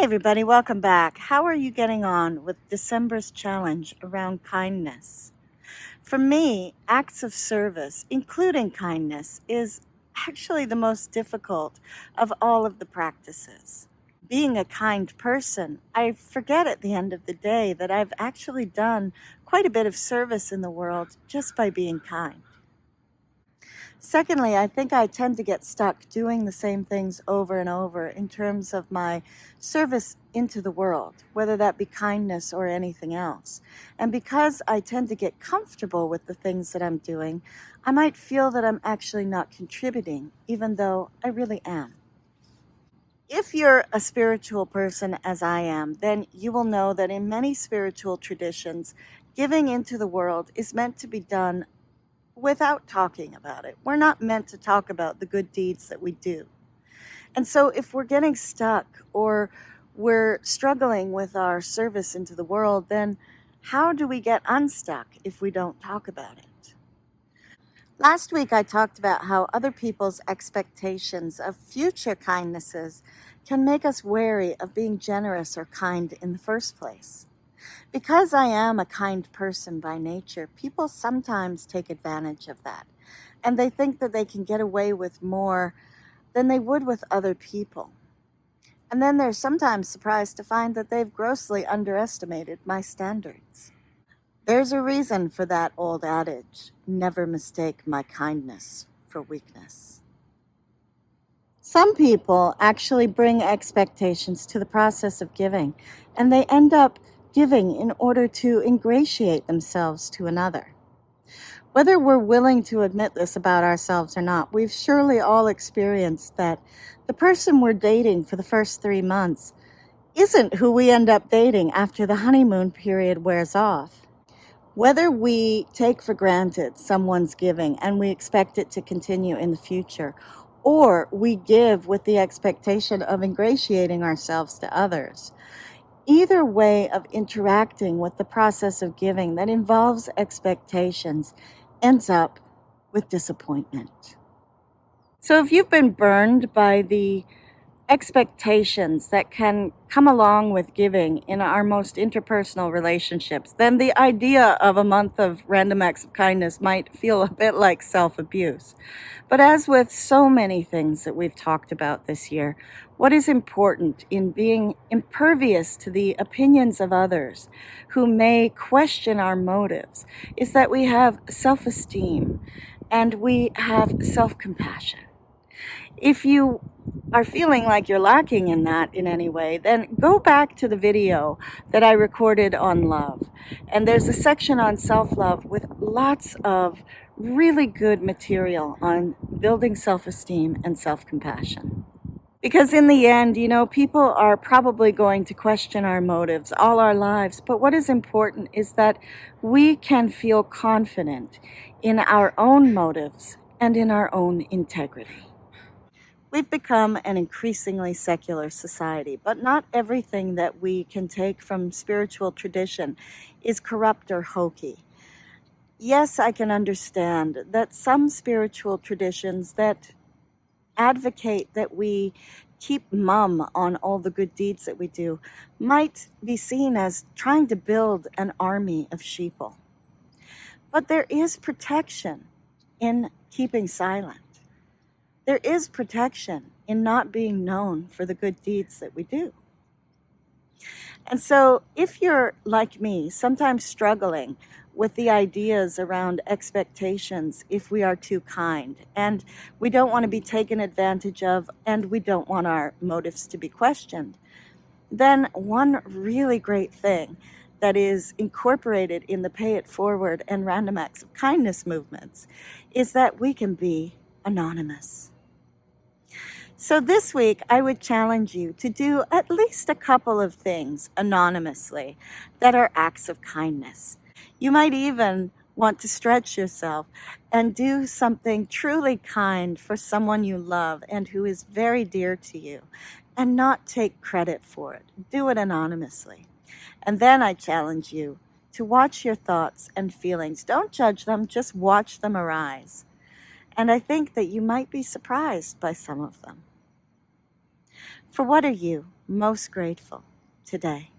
Hey everybody, welcome back. How are you getting on with December's challenge around kindness? For me, acts of service, including kindness, is actually the most difficult of all of the practices. Being a kind person, I forget at the end of the day that I've actually done quite a bit of service in the world just by being kind. Secondly, I think I tend to get stuck doing the same things over and over in terms of my service into the world, whether that be kindness or anything else. And because I tend to get comfortable with the things that I'm doing, I might feel that I'm actually not contributing, even though I really am. If you're a spiritual person, as I am, then you will know that in many spiritual traditions, giving into the world is meant to be done without talking about it. We're not meant to talk about the good deeds that we do. And so if we're getting stuck or we're struggling with our service into the world, then how do we get unstuck if we don't talk about it? Last week, I talked about how other people's expectations of future kindnesses can make us wary of being generous or kind in the first place. Because I am a kind person by nature, people sometimes take advantage of that, and they think that they can get away with more than they would with other people. And then they're sometimes surprised to find that they've grossly underestimated my standards. There's a reason for that old adage, never mistake my kindness for weakness. Some people actually bring expectations to the process of giving, and they end up giving in order to ingratiate themselves to another. Whether we're willing to admit this about ourselves or not, we've surely all experienced that the person we're dating for the first 3 months isn't who we end up dating after the honeymoon period wears off. Whether we take for granted someone's giving and we expect it to continue in the future, or we give with the expectation of ingratiating ourselves to others, either way of interacting with the process of giving that involves expectations ends up with disappointment. So if you've been burned by the expectations that can come along with giving in our most interpersonal relationships, then the idea of a month of random acts of kindness might feel a bit like self-abuse. But as with so many things that we've talked about this year, what is important in being impervious to the opinions of others who may question our motives is that we have self-esteem and we have self-compassion. If you are feeling like you're lacking in that in any way, then go back to the video that I recorded on love. And there's a section on self-love with lots of really good material on building self-esteem and self-compassion. Because in the end, people are probably going to question our motives all our lives. But what is important is that we can feel confident in our own motives and in our own integrity. We've become an increasingly secular society, but not everything that we can take from spiritual tradition is corrupt or hokey. Yes, I can understand that some spiritual traditions that advocate that we keep mum on all the good deeds that we do might be seen as trying to build an army of sheeple. But there is protection in keeping silent. There is protection in not being known for the good deeds that we do. And so if you're like me, sometimes struggling with the ideas around expectations if we are too kind, and we don't want to be taken advantage of, and we don't want our motives to be questioned, then one really great thing that is incorporated in the Pay It Forward and Random Acts of Kindness movements is that we can be anonymous. So this week, I would challenge you to do at least a couple of things anonymously that are acts of kindness. You might even want to stretch yourself and do something truly kind for someone you love and who is very dear to you, and not take credit for it. Do it anonymously. And then I challenge you to watch your thoughts and feelings. Don't judge them, just watch them arise. And I think that you might be surprised by some of them. For what are you most grateful today?